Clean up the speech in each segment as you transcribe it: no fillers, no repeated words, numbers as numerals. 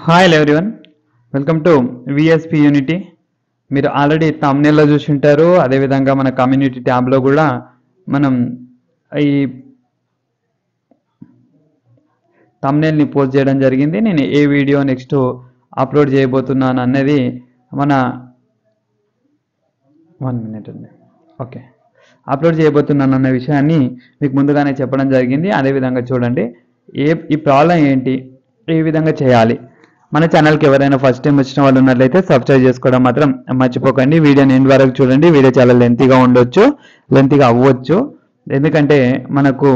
Hi everyone, welcome to VSP unity. మీరు already thumbnail లో చూసి ఉంటారు. అదేవిధంగా మన కమ్యూనిటీ ట్యాబ్లో కూడా మనం ఈ thumbnailని పోస్ట్ చేయడం జరిగింది. నేను ఏ వీడియో నెక్స్ట్ అప్లోడ్ చేయబోతున్నాను అన్నది మన 1 minute అండి. ఓకే, అప్లోడ్ చేయబోతున్నాను అన్న విషయాన్ని మీకు ముందుగానే చెప్పడం జరిగింది. అదేవిధంగా చూడండి, ఈ ప్రాబ్లం ఏంటి, ఏ విధంగా చేయాలి. మన ఛానల్కి ఎవరైనా ఫస్ట్ టైం వచ్చిన వాళ్ళు ఉన్నట్లయితే సబ్స్క్రైబ్ చేసుకోవడం మాత్రం మర్చిపోకండి. వీడియోని ఎండ్ వరకు చూడండి. వీడియో చాలా లెంతీగా ఉండొచ్చు, లెంతీగా అవ్వచ్చు, ఎందుకంటే మనకు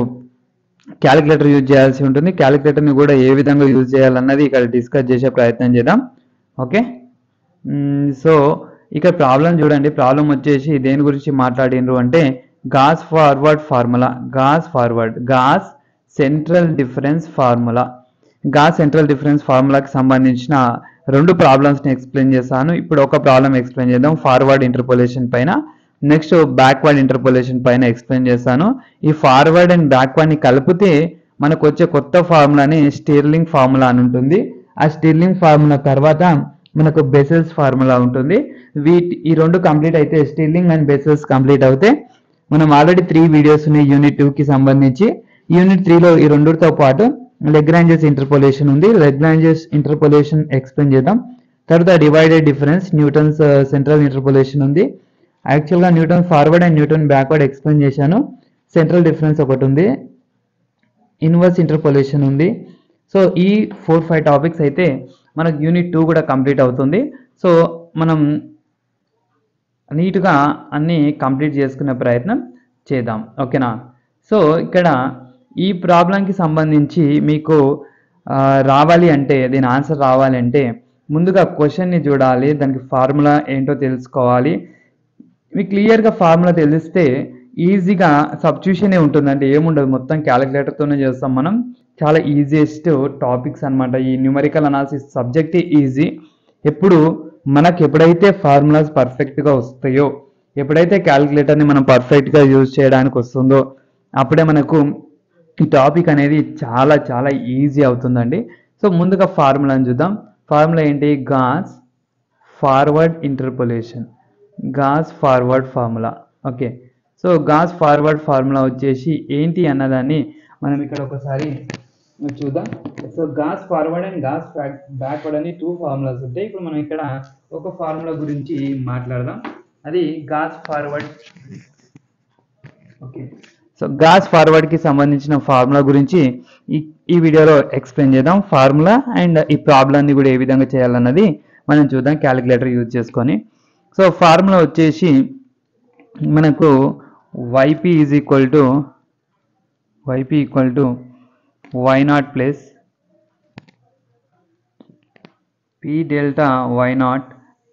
క్యాలిక్యులేటర్ యూజ్ చేయాల్సి ఉంటుంది. క్యాలిక్యులేటర్ని కూడా ఏ విధంగా యూజ్ చేయాలన్నది ఇక్కడ డిస్కస్ చేసే ప్రయత్నం చేద్దాం. ఓకే, సో ఇక్కడ ప్రాబ్లం చూడండి. ప్రాబ్లం వచ్చేసి దేని గురించి మాట్లాడినరు అంటే Gauss forward formula, Gauss central difference formula. Gauss central difference ఫార్ములాకి సంబంధించిన రెండు ప్రాబ్లమ్స్ని ఎక్స్ప్లెయిన్ చేస్తాను. ఇప్పుడు ఒక ప్రాబ్లం ఎక్స్ప్లెయిన్ చేద్దాం ఫార్వర్డ్ ఇంటర్పోలేషన్ పైన, నెక్స్ట్ బ్యాక్వర్డ్ ఇంటర్పోలేషన్ పైన ఎక్స్ప్లెయిన్ చేస్తాను. ఈ ఫార్వర్డ్ అండ్ బ్యాక్వర్డ్ని కలిపితే మనకు వచ్చే కొత్త ఫార్ములాని స్టిర్లింగ్ ఫార్ములా అని ఉంటుంది. ఆ స్టిర్లింగ్ ఫార్ములా తర్వాత మనకు బెసెల్స్ ఫార్ములా ఉంటుంది. ఈ రెండు కంప్లీట్ అయితే, స్టిర్లింగ్ అండ్ బెసెల్స్ కంప్లీట్ అవుతే, మనం ఆల్రెడీ 3 వీడియోస్ ఉన్నాయి యూనిట్ 2కి సంబంధించి. యూనిట్ 3లో ఈ రెండుతో పాటు లెగ్రాంజెస్ ఇంటర్పోలేషన్ ఉంది. లెగ్రాంజెస్ ఇంటర్పోలేషన్ ఎక్స్ప్లెయిన్ చేద్దాం. తర్వాత divided difference, Newton's central interpolation ఉంది. యాక్చువల్గా Newton forward and Newton backward explain చేశాను. సెంట్రల్ డిఫరెన్స్ ఒకటి ఉంది, ఇన్వర్స్ ఇంటర్పోలేషన్ ఉంది. సో ఈ 4-5 టాపిక్స్ అయితే మనకు యూనిట్ 2 కూడా కంప్లీట్ అవుతుంది. సో మనం నీట్గా అన్నీ కంప్లీట్ చేసుకునే ప్రయత్నం చేద్దాం. ఓకేనా? సో ఇక్కడ ఈ ప్రాబ్లంకి సంబంధించి మీకు రావాలి అంటే, దీని ఆన్సర్ రావాలి అంటే ముందుగా క్వశ్చన్ని చూడాలి, దానికి ఫార్ములా ఏంటో తెలుసుకోవాలి. మీకు క్లియర్గా ఫార్ములా తెలిస్తే ఈజీగా సబ్స్టిట్యూషనే ఉంటుందంటే ఏముండదు, మొత్తం క్యాలిక్యులేటర్తోనే చేస్తాం మనం. చాలా ఈజియెస్ట్ టాపిక్స్ అనమాట. ఈ న్యూమరికల్ అనాలిసిస్ సబ్జెక్టే ఈజీ. ఎప్పుడైతే ఫార్ములాస్ పర్ఫెక్ట్గా వస్తాయో, ఎప్పుడైతే క్యాలిక్యులేటర్ని మనం పర్ఫెక్ట్గా యూజ్ చేయడానికి వస్తుందో, అప్పుడే మనకు ఈ టాపిక్ అనేది చాలా చాలా ఈజీ అవుతుందండి. సో ముందుగా ఫార్ములాని చూద్దాం. ఫార్ములా ఏంటి? Gauss forward interpolation, Gauss forward formula. Okay, so Gauss forward formula వచ్చేసి ఏంటి అన్నదాన్ని మనం ఇక్కడ ఒకసారి చూద్దాం. So Gauss forward and Gauss backward అని 2 ఫార్ములాస్ ఉంటాయి. ఇప్పుడు మనం ఇక్కడ ఒక ఫార్ములా గురించి మాట్లాడదాం, అది Gauss forward. Okay, so Gauss ఫార్వర్డ్కి సంబంధించిన ఫార్ములా గురించి ఈ వీడియోలో ఎక్స్ప్లెయిన్ చేద్దాం. ఫార్ములా అండ్ ఈ ప్రాబ్లమ్ని కూడా ఏ విధంగా చేయాలన్నది మనం చూద్దాం క్యాలిక్యులేటర్ యూజ్ చేసుకొని. సో ఫార్ములా వచ్చేసి మనకు yp is equal to y0 plus p delta y0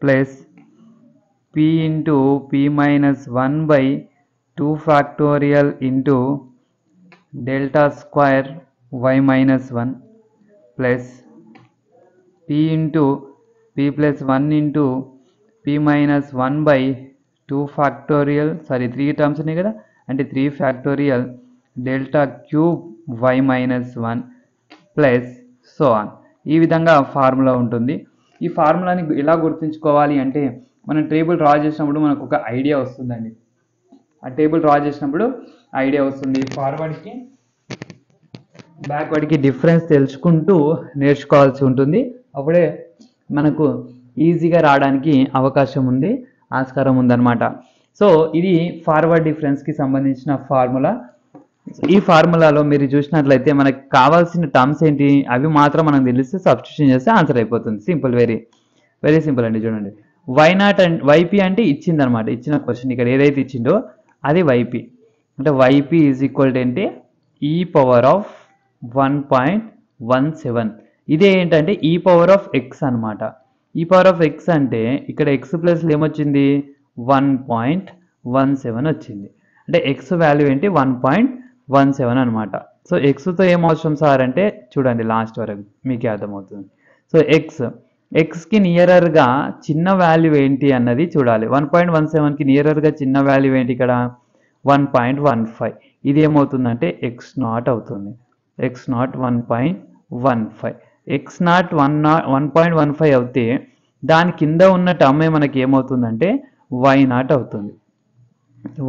plus p into p minus 1/2 factorial into delta square y minus 1 plus p into p plus 1 into p minus 1/2 factorial, 3 terms ఉన్నాయి కదా, అంటే 3 factorial delta cube y minus 1 plus so on. ఈ విధంగా formula ఉంటుంది. ఈ ఫార్ములాని ఎలా గుర్తుంచుకోవాలి అంటే, మనం టేబుల్ డ్రా చేసినప్పుడు మనకు ఒక ఐడియా వస్తుందండి. ఆ టేబుల్ డ్రా చేసినప్పుడు ఐడియా వస్తుంది. ఫార్వర్డ్కి బ్యాక్వర్డ్కి డిఫరెన్స్ తెలుసుకుంటూ నేర్చుకోవాల్సి ఉంటుంది. అప్పుడే మనకు ఈజీగా రావడానికి అవకాశం ఉంది, ఆస్కారం ఉందన్నమాట. సో ఇది ఫార్వర్డ్ డిఫరెన్స్కి సంబంధించిన ఫార్ములా. ఈ ఫార్ములాలో మీరు చూసినట్లయితే మనకు కావాల్సిన టర్మ్స్ ఏంటి, అవి మాత్రం మనం తెలిస్తే సబ్స్టిట్యూషన్ చేస్తే ఆన్సర్ అయిపోతుంది. సింపుల్, వెరీ వెరీ సింపుల్ అండి. చూడండి, y0 అండ్ yp అంటే ఇచ్చిందనమాట, ఇచ్చిన క్వశ్చన్ ఇక్కడ ఏదైతే ఇచ్చిందో అది yp. అంటే yp ఈజ్ ఈక్వల్ టు అంటే e⁻1.17. ఇదే ఏంటంటే e⁻x అనమాట. e⁻x అంటే ఇక్కడ x ప్లస్లో ఏమొచ్చింది, 1.17 వచ్చింది. అంటే x వాల్యూ ఏంటి, 1.17 అనమాట. సో ఎక్స్తో ఏం అవసరం సార్ అంటే, చూడండి లాస్ట్ వరకు మీకే అర్థమవుతుంది. సో ఎక్స్కి నియరర్గా చిన్న వాల్యూ ఏంటి అన్నది చూడాలి. 1.17కి నియరర్గా చిన్న వాల్యూ ఏంటి, ఇక్కడ 1.15. ఇది ఏమవుతుందంటే x0 అవుతుంది. x0 1.15. ఎక్స్ నాట్ 1.15 అవుతే దాని కింద ఉన్న టర్మే మనకి ఏమవుతుందంటే వై నాట్ అవుతుంది.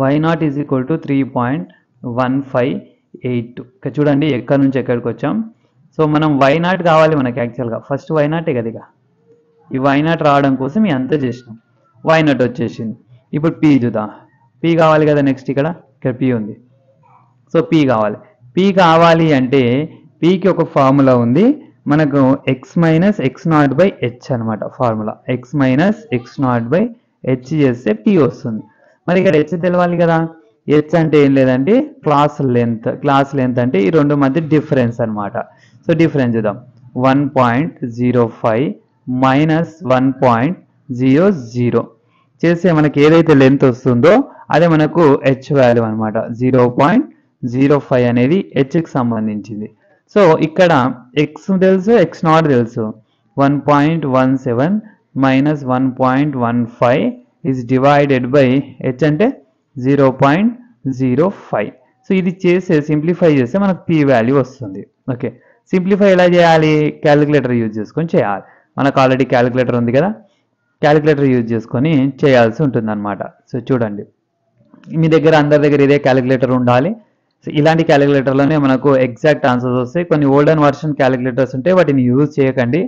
Y naught is equal to 3.1582. ఇక్కడ చూడండి ఎక్కడి నుంచి ఎక్కడికి వచ్చాం. సో మనం వై నాట్ కావాలి మనకి యాక్చువల్గా, ఫస్ట్ వై నాటే కదా ఇక. ఈ వై నాట్ రావడం కోసం ఈ అంతా చేసినాం. వై నాట్ వచ్చేసింది. ఇప్పుడు పీ చూద్దాం. పీ కావాలి కదా నెక్స్ట్ ఇక్కడ పీ ఉంది. సో పీ కావాలి. పీ కావాలి అంటే పీకి ఒక ఫార్ములా ఉంది మనకు, x minus x naught by h అనమాట formula. X minus x naught by h చేస్తే పీ వస్తుంది. మరి ఇక్కడ హెచ్ తెలవాలి కదా. హెచ్ అంటే ఏం లేదంటే క్లాస్ లెంత్. క్లాస్ లెంత్ అంటే ఈ రెండు మధ్య డిఫరెన్స్ అనమాట. సో డిఫరెన్స్ చూద్దాం. 1.05 మైనస్ 1.00 చేస్తే మనకి ఏదైతే లెంత్ వస్తుందో అదే మనకు హెచ్ వాల్యూ అనమాట. 0.05 అనేది హెచ్కి సంబంధించింది. సో ఇక్కడ ఎక్స్ తెలుసు, ఎక్స్ నాట్ తెలుసు. 1.17 minus 1.15 is divided by H అంటే 0.05. సో ఇది చేస్తే సింప్లిఫై చేస్తే మనకు పీ వాల్యూ వస్తుంది. ఓకే, సింప్లిఫై ఎలా చేయాలి? క్యాలిక్యులేటర్ యూజ్ చేసుకొని చేయాలి. మనకు ఆల్రెడీ క్యాలిక్యులేటర్ ఉంది కదా, క్యాలిక్యులేటర్ యూజ్ చేసుకొని చేయాల్సి ఉంటుంది అనమాట. సో చూడండి, మీ దగ్గర అందరి దగ్గర ఇదే క్యాలిక్యులేటర్ ఉండాలి. సో ఇలాంటి క్యాలిక్యులేటర్లోనే మనకు ఎగ్జాక్ట్ ఆన్సర్స్ వస్తాయి. కొన్ని ఓల్డెన్ వర్షన్ క్యాలిక్యులేటర్స్ ఉంటాయి, వాటిని యూజ్ చేయకండి,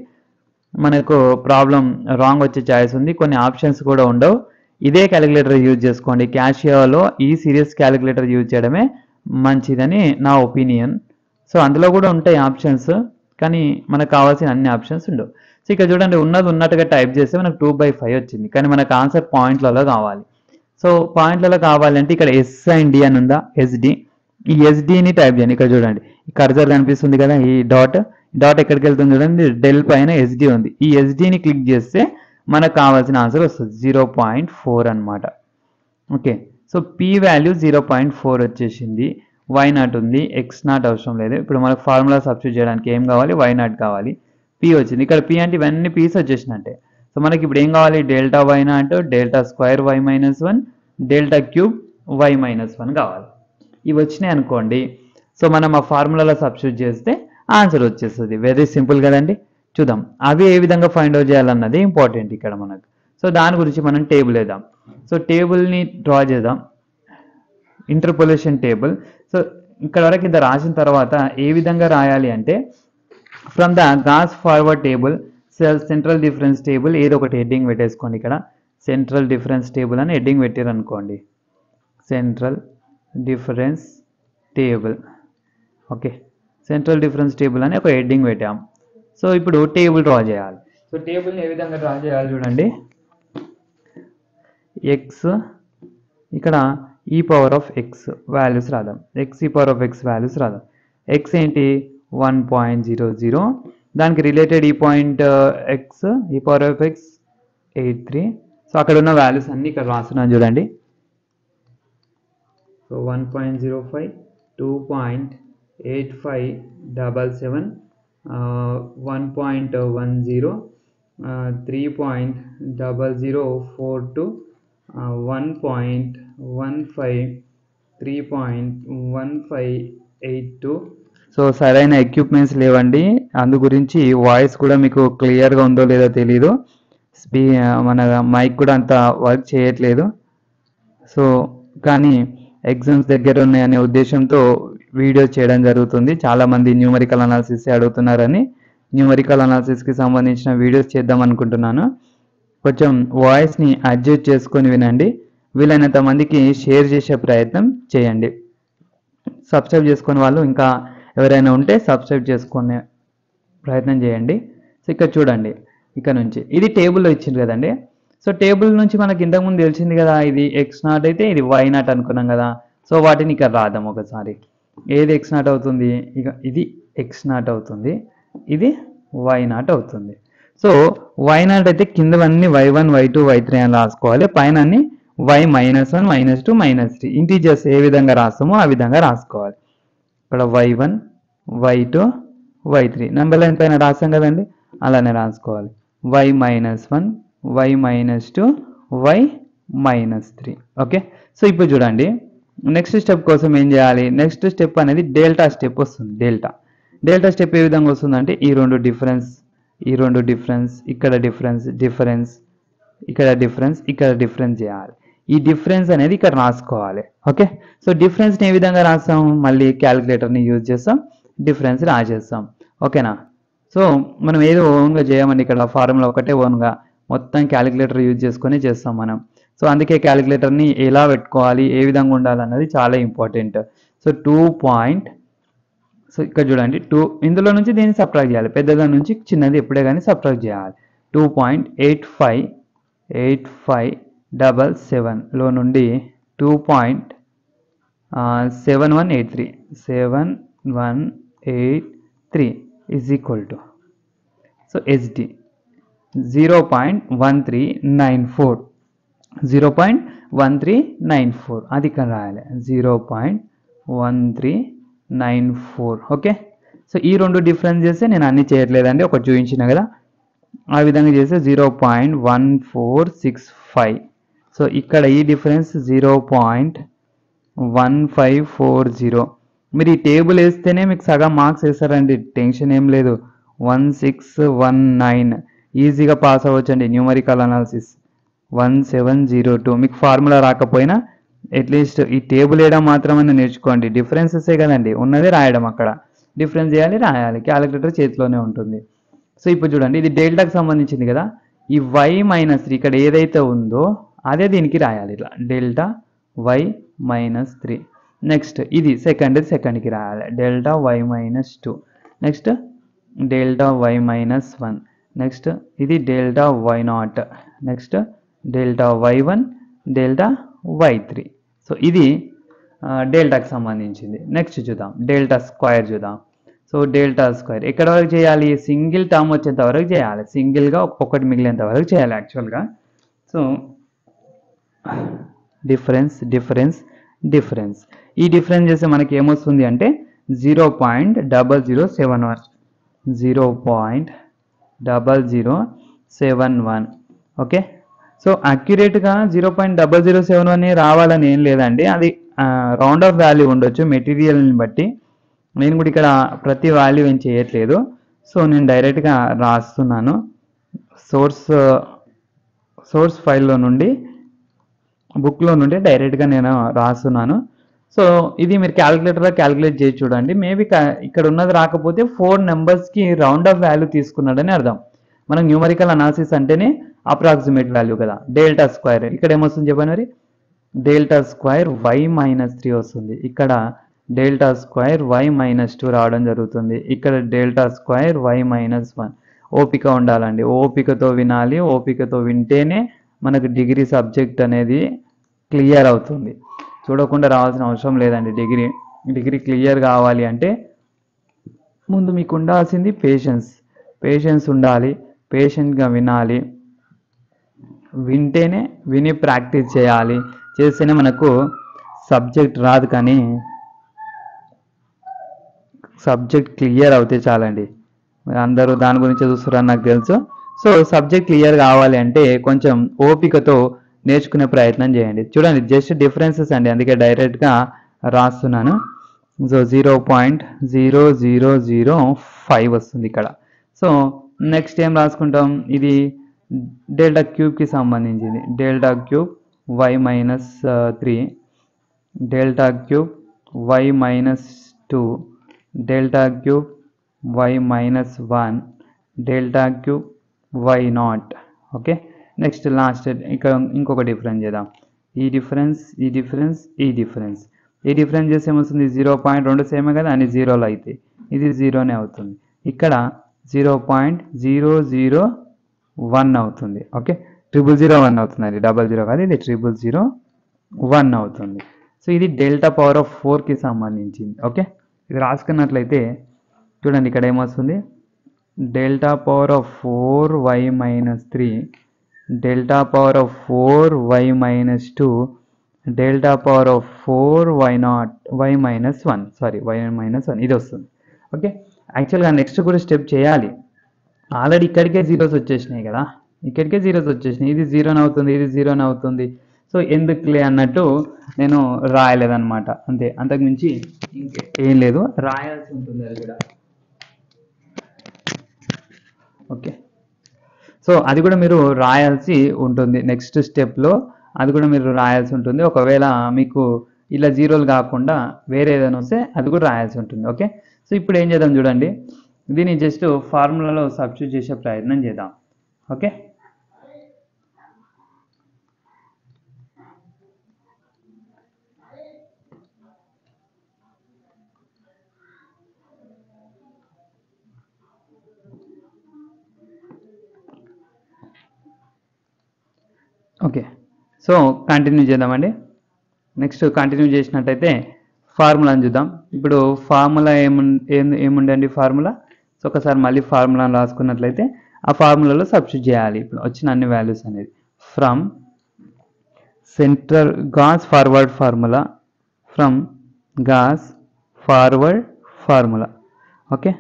మనకు ప్రాబ్లం రాంగ్ వచ్చే ఛాయిస్ ఉంది. కొన్ని ఆప్షన్స్ కూడా ఉండవు. ఇదే క్యాలిక్యులేటర్ యూజ్ చేసుకోండి. క్యాషియోలో ఈ సిరీస్ క్యాలిక్యులేటర్ యూజ్ చేయడమే మంచిదని నా ఒపీనియన్. సో అందులో కూడా ఉంటాయి ఆప్షన్స్, కానీ మనకు కావాల్సిన అన్ని ఆప్షన్స్ ఉండవు. సో ఇక్కడ చూడండి, ఉన్నది ఉన్నట్టుగా టైప్ చేస్తే మనకు 2/5 వచ్చింది, కానీ మనకు ఆన్సర్ పాయింట్లలో కావాలి. సో పాయింట్లలో కావాలంటే ఇక్కడ ఎస్ అండ్ డి అని ఉందా, ఎస్డి. ఈ ఎస్డిని టైప్ చేయండి. ఇక్కడ చూడండి ఈ కర్సర్ కనిపిస్తుంది కదా, ఈ డాట్ ఎక్కడికి వెళ్తుంది చూడండి, డెల్ పైన ఎస్డి ఉంది. ఈ ఎస్డిని క్లిక్ చేస్తే మనకు కావాల్సిన ఆన్సర్ వస్తుంది 0.4 అనమాట. ఓకే, సో పీ వాల్యూ 0.4 వచ్చేసింది. వై నాట్ ఉంది, ఎక్స్ నాట్ అవసరం లేదు. ఇప్పుడు మనకు ఫార్ములా సబ్స్టిట్యూట్ చేయడానికి ఏం కావాలి? వై నాట్ కావాలి. పీ వచ్చింది. ఇక్కడ పీ అంటే ఇవన్నీ పీస్ వచ్చేసినట్టే. సో మనకి ఇప్పుడు ఏం కావాలి? Delta y naught, delta square y minus 1, delta cube y minus 1 కావాలి. ఇవి వచ్చినాయి అనుకోండి, సో మనం ఆ ఫార్ములాలో సబ్స్టిట్యూట్ చేస్తే ఆన్సర్ వచ్చేస్తుంది. వెరీ సింపుల్ కదండి. చూద్దాం అవి ఏ విధంగా ఫైండ్ అవుట్ చేయాలన్నది ఇంపార్టెంట్ ఇక్కడ మనకు. సో దాని గురించి మనం టేబుల్ వేద్దాం. సో టేబుల్ని డ్రా చేద్దాం, ఇంటర్పోలేషన్ టేబుల్. సో ఇక్కడ వరకు ఇంత రాసిన తర్వాత ఏ విధంగా రాయాలి అంటే, from the Gauss forward table central difference table ఏదో ఒకటి హెడ్డింగ్ పెట్టేసుకోండి. ఇక్కడ సెంట్రల్ డిఫరెన్స్ టేబుల్ అని హెడ్డింగ్ పెట్టారు అనుకోండి, central difference table. Okay, central difference table అని ఒక హెడ్డింగ్ పెట్టాం. సో ఇప్పుడు టేబుల్ డ్రా చేయాలి. సో టేబుల్ని ఏ విధంగా డ్రా చేయాలి చూడండి. ఎక్స్, ఇక్కడ ఈ పవర్ ఆఫ్ ఎక్స్ వాల్యూస్ రాదాం. X e power of X values రాదాం. ఎక్స్ ఏంటి? 1.00. దానికి రిలేటెడ్ ఈ point x e power of x 83. So అక్కడ ఉన్న వాల్యూస్ అన్నీ ఇక్కడ రాస్తున్నాను చూడండి. సో 1.05, 2.8577, 1.10, 3.0042, 1.15, 3.1582. సో సరైన ఎక్విప్మెంట్స్ లేవండి, అందు గురించి వాయిస్ కూడా మీకు క్లియర్గా ఉందో లేదో తెలీదు. మన మైక్ కూడా అంత వర్క్ చేయట్లేదు. సో కానీ ఎగ్జామ్స్ దగ్గర ఉన్నాయనే ఉద్దేశంతో వీడియో చేయడం జరుగుతుంది. చాలామంది న్యూమరికల్ అనాలిసిస్ అడుగుతున్నారని న్యూమరికల్ అనాలిసిస్కి సంబంధించిన వీడియోస్ చేద్దాం అనుకుంటున్నాను. కొంచెం వాయిస్ని అడ్జస్ట్ చేసుకొని వినండి. వీలైనంత మందికి షేర్ చేసే ప్రయత్నం చేయండి. సబ్స్క్రైబ్ చేసుకునే వాళ్ళు ఇంకా ఎవరైనా ఉంటే సబ్స్క్రైబ్ చేసుకునే ప్రయత్నం చేయండి. సో ఇక్కడ చూడండి, ఇక్కడ నుంచి ఇది టేబుల్లో ఇచ్చింది కదండి. సో టేబుల్ నుంచి మనకి ఇంతకుముందు తెలిసింది కదా, ఇది ఎక్స్ నాట్ అయితే ఇది వై నాట్ అనుకున్నాం కదా. సో వాటిని ఇక్కడ రాద్దాం ఒకసారి. ఏది ఎక్స్ నాట్ అవుతుంది? ఇక ఇది ఎక్స్ నాట్ అవుతుంది, ఇది వై నాట్ అవుతుంది. సో వై నాట్ అయితే కిందవన్నీ y1, y2, y3 అని రాసుకోవాలి, పైన అన్ని y -1, -2, -3 ఇంటీజర్స్ ఏ విధంగా రాస్తామో ఆ విధంగా రాసుకోవాలి. ఇక్కడ y1, y2, y3 number line పైన రాస్తాం కదండి, అలానే రాసుకోవాలి. y -1, y -2, y -3. Okay, so ఇప్పుడు చూడండి నెక్స్ట్ స్టెప్ కోసం ఏం చేయాలి? నెక్స్ట్ స్టెప్ అనేది డెల్టా స్టెప్ వస్తుంది. డెల్టా స్టెప్ ఏ విధంగా వస్తుందంటే ఈ రెండు డిఫరెన్స్ ఇక్కడ డిఫరెన్స్ ఇక్కడ డిఫరెన్స్ చేయాలి. ఈ డిఫరెన్స్ అనేది ఇక్కడ రాసుకోవాలి. ఓకే, సో డిఫరెన్స్ని ఏ విధంగా రాస్తాం, మళ్ళీ క్యాలిక్యులేటర్ని యూజ్ చేస్తాం, డిఫరెన్స్ రాసేస్తాం. ఓకేనా, సో మనం ఏదో ఓన్గా చేయమండి, ఇక్కడ ఫార్ములా ఒకటే ఓన్గా మొత్తం క్యాలిక్యులేటర్ యూజ్ చేసుకొని చేస్తాం మనం. సో అందుకే క్యాలిక్యులేటర్ని ఎలా పెట్టుకోవాలి, ఏ విధంగా ఉండాలన్నది చాలా ఇంపార్టెంట్. సో సో ఇక్కడ చూడండి, ఇందులో నుంచి దీన్ని సబ్ట్రాక్ట్ చేయాలి, పెద్దదాని నుంచి చిన్నది ఎప్పుడే కానీ సబ్ట్రాక్ట్ చేయాలి. 2.8577 నుండి 2.7183 is equal to, so SD 0.1394 అది ఇక్కడ రాయాలి, 0.1394. ఓకే, సో ఈ రెండు డిఫరెన్స్ చేస్తే నేను అన్ని చేయట్లేదండి, ఒకటి చూపించిన కదా, ఆ విధంగా చేస్తే 0.1465. సో ఇక్కడ ఈ డిఫరెన్స్ 0.1540. మీరు ఈ టేబుల్ వేస్తేనే మీకు సగం మార్క్స్ వేస్తారండి, టెన్షన్ ఏం లేదు. 1619 ఈజీగా పాస్ అవ్వచ్చండి. Numerical analysis 1702. మీకు ఫార్ములా రాకపోయినా అట్లీస్ట్ ఈ టేబుల్ వేయడం మాత్రమే నేర్చుకోండి. డిఫరెన్సెసే కదండి ఉన్నదే రాయడం, అక్కడ డిఫరెన్స్ చేయాలి, రాయాలి, క్యాలిక్యులేటర్ చేతిలోనే ఉంటుంది. సో ఇప్పుడు చూడండి, ఇది డెల్టాకి సంబంధించింది కదా, ఈ y-3 ఇక్కడ ఏదైతే ఉందో అదే దీనికి రాయాలి, ఇట్లా డెల్టా y-3. నెక్స్ట్ ఇది సెకండ్కి రాయాలి, delta y-2. Next delta y-1. Next ఇది delta y0. Next delta y1, delta y3. So ఇది డెల్టాకి సంబంధించింది. నెక్స్ట్ చూద్దాం, డెల్టా స్క్వేర్ చూద్దాం. సో డెల్టా స్క్వేర్ ఎక్కడ వరకు చేయాలి, సింగిల్ టర్మ్ వచ్చేంత వరకు చేయాలి, సింగిల్గా ఒకటి మిగిలేంత వరకు చేయాలి యాక్చువల్గా. సో డిఫరెన్స్ ఈ డిఫరెన్స్ చేస్తే మనకి ఏమొస్తుంది అంటే 0.0071. ఓకే, సో అక్యురేట్గా 0.0071 రావాలని ఏం లేదండి, అది రౌండ్ ఆఫ్ వాల్యూ ఉండొచ్చు మెటీరియల్ని బట్టి. నేను కూడా ఇక్కడ ప్రతి వాల్యూ ఏం చేయట్లేదు, సో నేను డైరెక్ట్గా రాస్తున్నాను సోర్స్ ఫైల్లో నుండి, బుక్లో నుండి డైరెక్ట్గా నేను రాస్తున్నాను. సో ఇది మీరు క్యాలిక్యులేటర్లో క్యాలిక్యులేట్ చేసి చూడండి. మేబీ ఇక్కడ ఉన్నది రాకపోతే 4 నెంబర్స్కి రౌండ్ ఆఫ్ వాల్యూ తీసుకున్నాడని అర్థం. మనం న్యూమరికల్ అనాలిసిస్ అంటేనే అప్రాక్సిమేట్ వాల్యూ కదా. డెల్టా స్క్వేర్ ఇక్కడ ఏమొస్తుంది చెప్పండి మరి, డెల్టా స్క్వేర్ y-3 వస్తుంది, ఇక్కడ డెల్టా స్క్వేర్ y-2 రావడం జరుగుతుంది, ఇక్కడ డెల్టా స్క్వేర్ y-1. ఓపిక ఉండాలండి, ఓపికతో వినాలి, ఓపికతో వింటేనే మనకు డిగ్రీ సబ్జెక్ట్ అనేది క్లియర్ అవుతుంది. చూడకుండా రావాల్సిన అవసరం లేదండి. డిగ్రీ క్లియర్ కావాలి అంటే ముందు మీకు ఉండాల్సింది పేషెన్స్ ఉండాలి, పేషెంట్గా వినాలి, విని ప్రాక్టీస్ చేయాలి, చేస్తేనే మనకు సబ్జెక్ట్ రాదు కానీ సబ్జెక్ట్ క్లియర్ అవుతే చాలండి. అందరూ దాని గురించి చూస్తారని నాకు తెలుసు. సో సబ్జెక్ట్ క్లియర్ కావాలి అంటే కొంచెం ఓపికతో నేర్చుకునే ప్రయత్నం చేయండి. చూడండి జస్ట్ డిఫరెన్సెస్ అండి, అందుకే డైరెక్ట్గా రాస్తున్నాను. సో 0.0005 వస్తుంది ఇక్కడ. సో నెక్స్ట్ ఏం రాసుకుంటాం, ఇది డెల్టా క్యూబ్కి సంబంధించింది, delta cube y-3, delta cube y-2, delta cube y-1, delta cube y0. Okay, next last ఇక్కడ ఇంకొక డిఫరెన్స్ చేద్దాం. ఈ డిఫరెన్స్ చేస్తే ఏమొస్తుంది, 0.2 సేమే కదా, అని 0లో అయితే ఇది 0నే అవుతుంది, ఇక్కడ 0.001 అవుతుంది. ఓకే, 001 అవుతుంది, అది 00 కాదు, ఇది 001 అవుతుంది. సో ఇది డెల్టా పవర్ ఆఫ్ 4కి సంబంధించింది. ఓకే, ఇది రాసుకున్నట్లయితే చూడండి ఇక్కడ ఏమొస్తుంది, delta power of 4y-3, delta power of 4y-2, delta power of 4y-1 ఇది వస్తుంది. ఓకే, యాక్చువల్గా నెక్స్ట్ కూడా స్టెప్ చేయాలి. ఆల్రెడీ ఇక్కడికే జీరోస్ వచ్చేసినాయి కదా, ఇది 0 అవుతుంది, ఇది 0 అవుతుంది. సో ఎందుకులే అన్నట్టు నేను రాయలేదన్నమాట, అంతే, అంతకుమించి ఏం లేదు, రాయాల్సి ఉంటుంది అది కూడా. ఓకే. సో అది కూడా మీరు రాయాల్సి ఉంటుంది. నెక్స్ట్ స్టెప్లో అది కూడా మీరు రాయాల్సి ఉంటుంది. ఒకవేళ మీకు ఇలా జీరోలు కాకుండా వేరే ఏదైనా వస్తే అది కూడా రాయాల్సి ఉంటుంది. ఓకే. సో ఇప్పుడు ఏం చేద్దాం చూడండి, దీన్ని జస్ట్ ఫార్ములాలో సబ్స్టిట్యూట్ చేసే ప్రయత్నం చేద్దాం. ఓకే. ఓకే. సో కంటిన్యూ చేద్దామండి. నెక్స్ట్ కంటిన్యూ చేసినట్టయితే ఫార్ములాని చూద్దాం. ఇప్పుడు ఫార్ములా ఏముండండి ఫార్ములా. సో ఒకసారి మళ్ళీ ఫార్ములాను రాసుకున్నట్లయితే ఆ ఫార్ములాలో సబ్స్టిట్యూట్ చేయాలి ఇప్పుడు వచ్చిన అన్ని వాల్యూస్ అనేది. From center Gauss forward formula, from Gauss forward formula. Okay.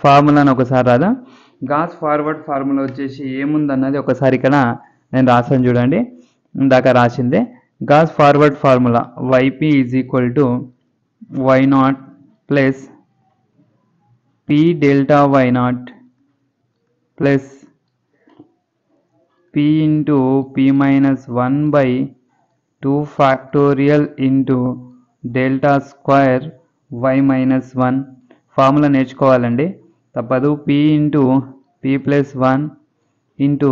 ఫార్ములాను ఒకసారి రాదా. గాస్ ఫార్వర్డ్ ఫార్ములా వచ్చేసి ఏముందన్నది ఒకసారి ఇక్కడ నేను రాసాను చూడండి, ఇందాక రాసిందే. Gauss forward formula yp is equal to y0 plus p delta y0 plus p into p minus 1 by 2 factorial into delta square y minus 1. Formula నేర్చుకోవాలండి, తప్పదు. p into p plus 1 into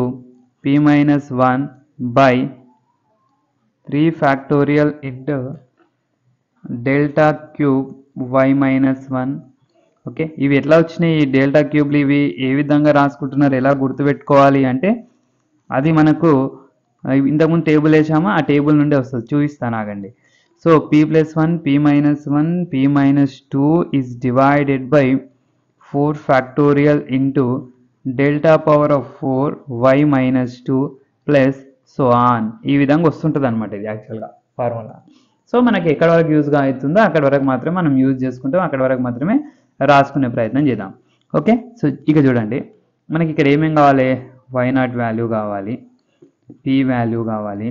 p minus 1 by 3 factorial into delta cube y minus 1. Okay. ఇవి ఎట్లా వచ్చినాయి ఈ delta క్యూబ్లు, ఇవి ఏ విధంగా రాసుకుంటున్నారు, ఎలా గుర్తుపెట్టుకోవాలి అంటే అది మనకు ఇంతకుముందు టేబుల్ వేసామా ఆ టేబుల్ నుండి వస్తుంది, చూపిస్తాను ఆగండి. So p plus 1 p minus 1 p minus 2 is divided by 4 factorial into delta power of 4 y minus 2 plus so on. ఈ విధంగా వస్తుంటుంది అనమాట ఇది యాక్చువల్గా ఫార్ములా. సో మనకి ఎక్కడ వరకు యూజ్గా అవుతుందో అక్కడ వరకు మాత్రమే మనం యూజ్ చేసుకుంటాం, అక్కడ వరకు మాత్రమే రాసుకునే ప్రయత్నం చేద్దాం. ఓకే. సో ఇక చూడండి, మనకి ఇక్కడ ఏమేం కావాలి, y0 వాల్యూ కావాలి, p వాల్యూ కావాలి,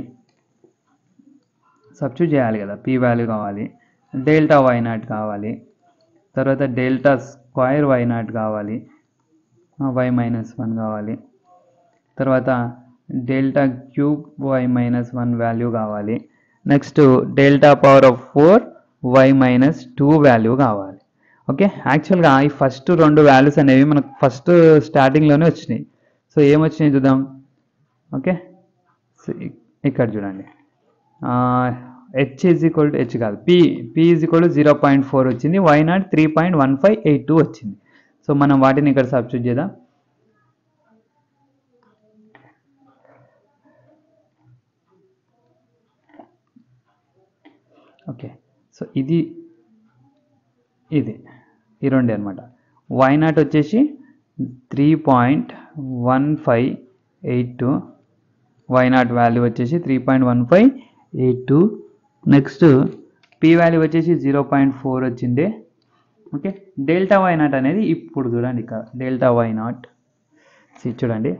సబ్స్టిట్యూట్ చేయాలి కదా, p వాల్యూ కావాలి, డెల్టా y0 కావాలి, తర్వాత డెల్టా స్క్వేర్ y0 కావాలి, y మైనస్ 1 కావాలి, తర్వాత delta cube y minus 1 value కావాలి, next delta power of 4 y minus 2 value కావాలి. ఓకే. యాక్చువల్గా ఈ ఫస్ట్ రెండు వాల్యూస్ అనేవి మనకు ఫస్ట్ స్టార్టింగ్లోనే వచ్చినాయి. సో ఏమొచ్చినాయి చూద్దాం. ఓకే. సో ఇక్కడ చూడండి, h is equal to h కాదు, p ఈజ్ ఈక్వల్ టు 0.4 వచ్చింది, y0 3.1582 వచ్చింది. సో మనం వాటిని ఇక్కడ సబ్స్టిట్యూట్ చేద్దాం. ఓకే. సో ఇది ఈ రెండే అనమాట. y0 వచ్చేసి 3.1582, y0 వాల్యూ వచ్చేసి 3.1582. నెక్స్ట్ p వాల్యూ వచ్చేసి 0.4 వచ్చింది. ఓకే. డెల్టా y0 అనేది ఇప్పుడు చూడండి ఇక్కడ డెల్టా y0 చూడండి,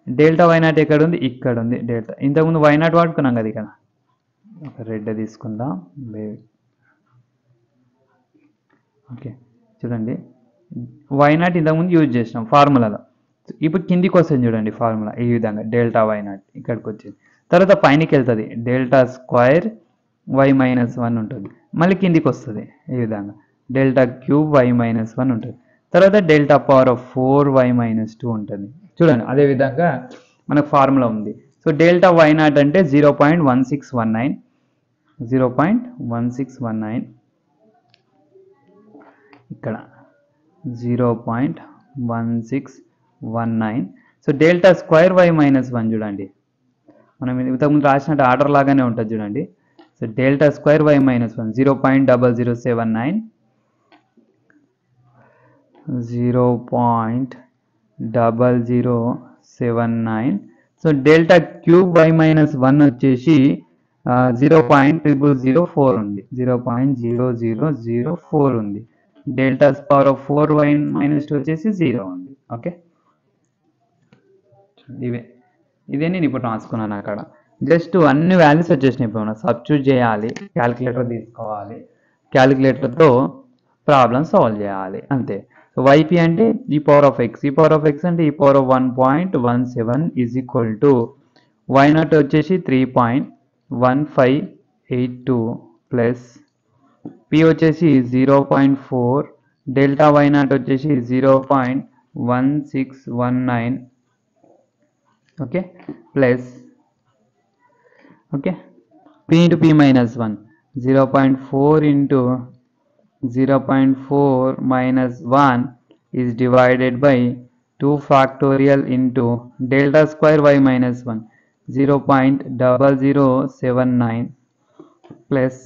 డెల్టా y0 ఎక్కడ ఉంది, ఇక్కడ ఉంది డెల్టా. ఇంతకుముందు y0 వాడుకున్నాం కదా, ఇక్కడ ఒక రెడ్ తీసుకుందాం. ఓకే. చూడండి y0 ఇంతకుముందు యూజ్ చేసినాం ఫార్ములాలో, ఇప్పుడు కిందికి వస్తుంది చూడండి ఫార్ములా ఈ విధంగా డెల్టా y0 ఇక్కడికి వచ్చింది. తర్వాత పైనకి వెళ్తుంది డెల్టా స్క్వేర్ y మైనస్ 1 ఉంటుంది, మళ్ళీ కిందికి వస్తుంది ఈ విధంగా డెల్టా క్యూబ్ y మైనస్ 1 ఉంటుంది, తర్వాత delta power of 4 y minus 2 ఉంటుంది. చూడండి అదే విధంగా మనకు ఫార్ములా ఉంది. సో డెల్టా y0 అంటే 0.1619 ఇక్కడ 0.1619. So delta square y minus 1 చూడండి, మనం ఇంతకుముందు రాసినట్టు ఆర్డర్ లాగానే ఉంటుంది చూడండి. So delta square y minus 1 0.0079, 0.0079. So delta cube y minus 1 వచ్చేసి 0.0004 ఉంది, 0.0004 ఉంది. Delta power of 4 y minus 2 వచ్చేసి 0 ఉంది. ఓకే. ఇదే నేను ఇప్పుడు రాసుకున్నాను అక్కడ. జస్ట్ అన్ని వాల్యూస్ వచ్చేసినాయి. ఇప్పుడు మనం సబ్స్టిట్యూట్ చేయాలి, క్యాలిక్యులేటర్ తీసుకోవాలి, క్యాలిక్యులేటర్తో ప్రాబ్లమ్ సాల్వ్ చేయాలి అంతే. సో yp అంటే e power of x, e power of x అంటే e power of 1.17 is equal to y0 వచ్చేసి 3.1582 ప్లస్ p వచ్చేసి 0.4, డెల్టా y0 వచ్చేసి 0.1619, okay, plus okay p into p minus 1, 0.4 into 0.4 minus 1 is divided by 2 factorial into delta square y minus 1, 0.0079 plus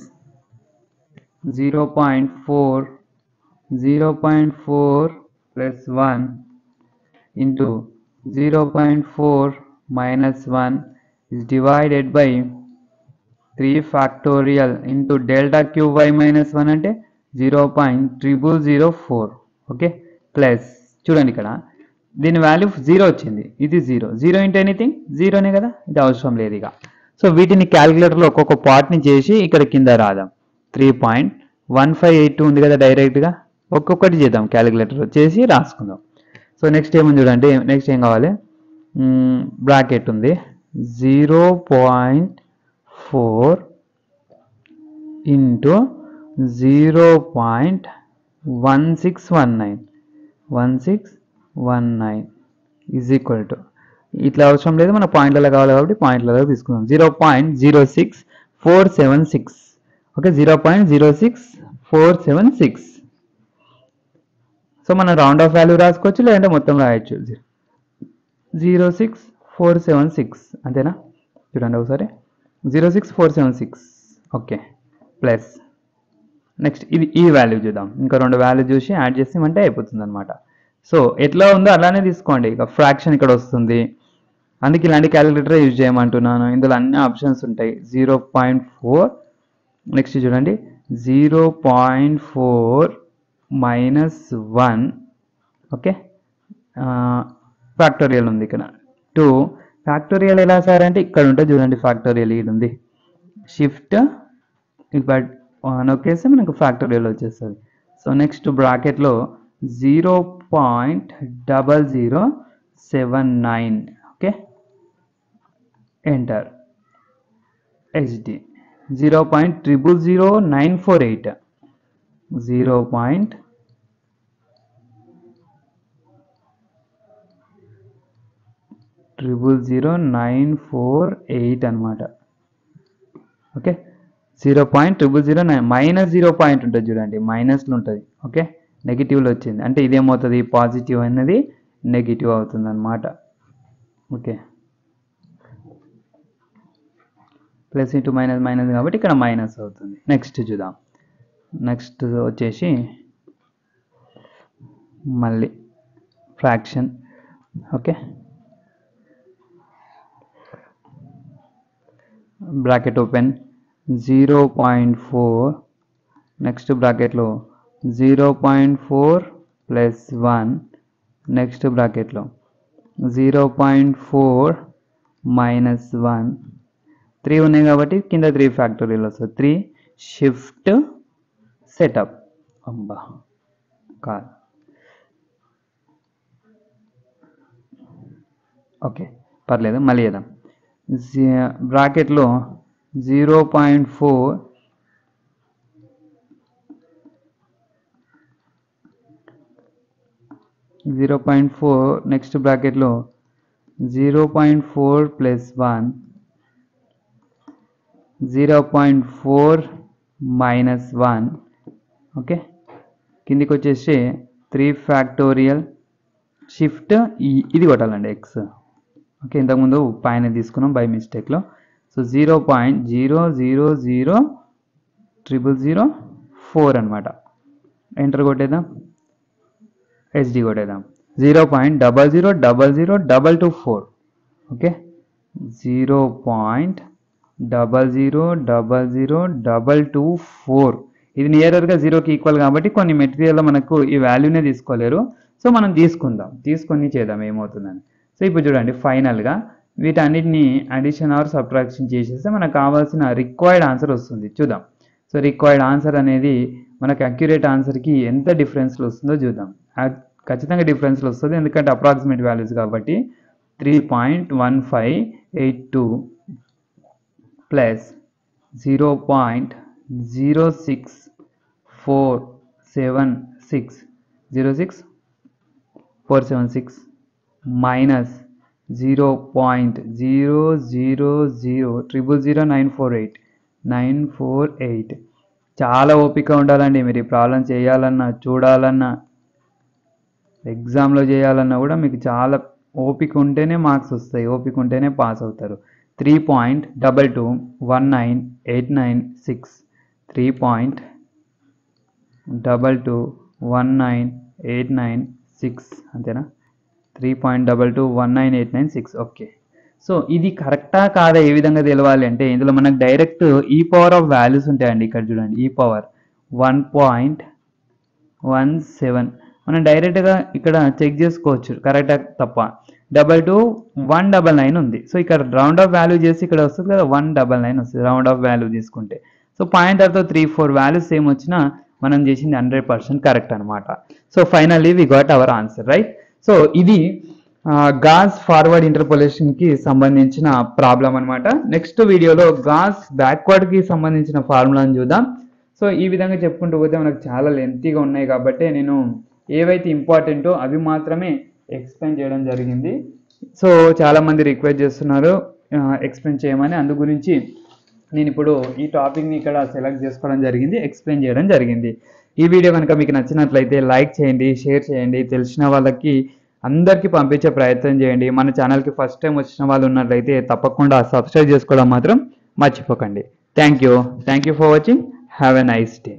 0.4 plus 1 into 0.4 minus 1 is divided by 3 factorial into delta cube y minus 1 అంటే 0.0004, okay, plus చూడండి ఇక్కడ దీని value 0 వచ్చింది, ఇది 0 into anything జీరోనే కదా, ఇది అవసరం లేదు ఇక. సో వీటిని క్యాలిక్యులేటర్లో ఒక్కొక్క పార్ట్ని చేసి ఇక్కడ కింద రాదాం. 3.1582 ఉంది కదా, డైరెక్ట్గా ఒక్కొక్కటి చేద్దాం క్యాలిక్యులేటర్ చేసి రాసుకుందాం. సో నెక్స్ట్ ఏముంది చూడండి, నెక్స్ట్ ఏం కావాలి, బ్రాకెట్ ఉంది 0.4 ఇంటూ 0.1619 ఈజ్ ఈక్వల్ టు, ఇట్లా అవసరం లేదు, మన పాయింట్లలో కావాలి కాబట్టి పాయింట్లలో తీసుకుందాం. 0.06476, ఓకే, 0.06476. సో మనం రౌండ్ ఆఫ్ వాల్యూ రాసుకోవచ్చు, లేదంటే మొత్తం రాయొచ్చు. 06476 అంతేనా, చూడండి ఒకసారి 06476, ఓకే, ప్లస్ నెక్స్ట్ ఇది ఈ వాల్యూ చూద్దాం, ఇంకా 2 వాల్యూ చూసి యాడ్ చేసామంటే అయిపోతుంది అనమాట. సో ఎట్లా ఉందో అలానే తీసుకోండి, ఇక ఫ్రాక్షన్ ఇక్కడ వస్తుంది, అందుకే ఇలాంటి క్యాలిక్యులేటర్ యూజ్ చేయమంటున్నాను. ఇందులో అన్ని ఆప్షన్స్ ఉంటాయి. 0.4 నెక్స్ట్ చూడండి 0.4 మైనస్ 1, ఓకే, ఫ్యాక్టోరియల్ ఉంది ఇక్కడ 2. ఫ్యాక్టోరియల్ ఎలా సార్ అంటే ఇక్కడ ఉంటుంది చూడండి, ఫ్యాక్టోరియల్ ఇది ఉంది, షిఫ్ట్ బట్ నొక్కేస్తే మనకు ఫ్యాక్టోరియల్ వచ్చేస్తుంది. సో నెక్స్ట్ బ్రాకెట్లో 0.0079, ఓకే, ఎంటర్, హెచ్డి 0.000948, 0.000948 అనమాట, ఓకే, 0.0009 మైనస్ 0 పాయింట్ ఉంటుంది చూడండి, మైనస్లో ఉంటుంది, ఓకే, నెగిటివ్లో వచ్చింది అంటే ఇదేమవుతుంది, పాజిటివ్ అనేది నెగిటివ్ అవుతుంది అనమాట, okay, plus into minus minus కాబట్టి ఇక్కడ మైనస్ అవుతుంది. నెక్స్ట్ చూద్దాం, నెక్స్ట్ వచ్చేసి మళ్ళీ fraction, okay, bracket open 0.4 next బ్రాకెట్లో 0.4 ప్లస్ 1 నెక్స్ట్ బ్రాకెట్లో 0.4 మైనస్ 1, 3 ఉన్నాయి కాబట్టి కింద 3 ఫ్యాక్టోరియల్ వస్తుంది, 3 షిఫ్ట్ సెటప్, అబ్బా కాదు, ఓకే పర్లేదు మళ్ళీ చేద్దాం. బ్రాకెట్లో 0.4 నెక్స్ట్ బ్రాకెట్లో 0.4 ప్లస్ 1, 0.4 మైనస్ 1, ఓకే, కిందికి వచ్చేసి 3 ఫ్యాక్టోరియల్ షిఫ్ట్ ఇది కొట్టాలండి ఎక్స్, ఓకే, ఇంతకుముందు పైన తీసుకున్నాం బై మిస్టేక్లో. సో 0.000004 అనమాట, ఎంటర్ కొట్టేద్దాం, హెచ్డి కొట్టేద్దాం, 0.0000224, ఓకే, 0.0000224. ఇది నియరర్గా 0కి ఈక్వల్ కాబట్టి కొన్ని మెటీరియల్లో మనకు ఈ వాల్యూనే తీసుకోలేరు, సో మనం తీసుకొని చేద్దాం ఏమవుతుందని. సో ఇప్పుడు చూడండి ఫైనల్గా వీటన్నిటిని అడిషన్ ఆర్ సబ్ట్రాక్షన్ చేసేస్తే మనకు కావాల్సిన రిక్వైర్డ్ ఆన్సర్ వస్తుంది, చూద్దాం. సో రిక్వైర్డ్ ఆన్సర్ అనేది మనకు అక్యురేట్ ఆన్సర్కి ఎంత డిఫరెన్స్లో వస్తుందో చూద్దాం. ఖచ్చితంగా డిఫరెన్స్లో వస్తుంది, ఎందుకంటే అప్రాక్సిమేట్ వాల్యూస్ కాబట్టి. 3.1582 ప్లస్ 0.06476 మైనస్ 0.000000948 చాలా ఓపిక ఉండాలండి. మీరు ఈ ప్రాబ్లం చేయాలన్నా, చూడాలన్నా, ఎగ్జామ్లో చేయాలన్నా కూడా మీకు చాలా ఓపిక ఉంటేనే మార్క్స్ వస్తాయి, ఓపిక ఉంటేనే పాస్ అవుతారు. 3.221989 3.221989 అంతేనా? 3.221989 ఓకే. సో ఇది కరెక్టా కాదా ఏ విధంగా తెలవాలి అంటే, ఇందులో మనకు డైరెక్ట్ ఈ పవర్ ఆఫ్ వాల్యూస్ ఉంటాయండి. ఇక్కడ చూడండి, ఈ పవర్ 1.17 మనం డైరెక్ట్గా ఇక్కడ చెక్ చేసుకోవచ్చు కరెక్టా తప్ప. 199 ఉంది. సో ఇక్కడ రౌండ్ ఆఫ్ వాల్యూ చేసి ఇక్కడ వస్తుంది కదా, 199 వస్తుంది రౌండ్ ఆఫ్ వాల్యూ తీసుకుంటే. సో పాయింటర్తో 3-4 వాల్యూస్ సేమ్ వచ్చినా మనం చేసింది 100% కరెక్ట్ అనమాట. So finally we got our answer, right? So ఇది గాస్ ఫార్వర్డ్ ఇంటర్పోలేషన్కి సంబంధించిన ప్రాబ్లం అనమాట. నెక్స్ట్ వీడియోలో గాస్ బ్యాక్వర్డ్కి సంబంధించిన ఫార్ములాని చూద్దాం. సో ఈ విధంగా చెప్పుకుంటూ పోతే మనకు చాలా లెంతీగా ఉన్నాయి కాబట్టి నేను ఏవైతే ఇంపార్టెంటో అవి మాత్రమే ఎక్స్ప్లెయిన్ చేయడం జరిగింది. సో చాలామంది రిక్వెస్ట్ చేస్తున్నారు ఎక్స్ప్లెయిన్ చేయమని, అందు గురించి నేను ఇప్పుడు ఈ టాపిక్ని ఇక్కడ సెలెక్ట్ చేసుకోవడం జరిగింది, ఎక్స్ప్లెయిన్ చేయడం జరిగింది. ఈ వీడియో కనుక మీకు నచ్చినట్లయితే లైక్ చేయండి, షేర్ చేయండి, తెలిసిన వాళ్ళకి అందరికీ పంపించే ప్రయత్నం చేయండి. మన ఛానల్కి ఫస్ట్ టైం వచ్చిన వాళ్ళు ఉన్నట్లయితే తప్పకుండా సబ్స్క్రైబ్ చేసుకోవడం మాత్రం మర్చిపోకండి. Thank you for watching. Have a nice day.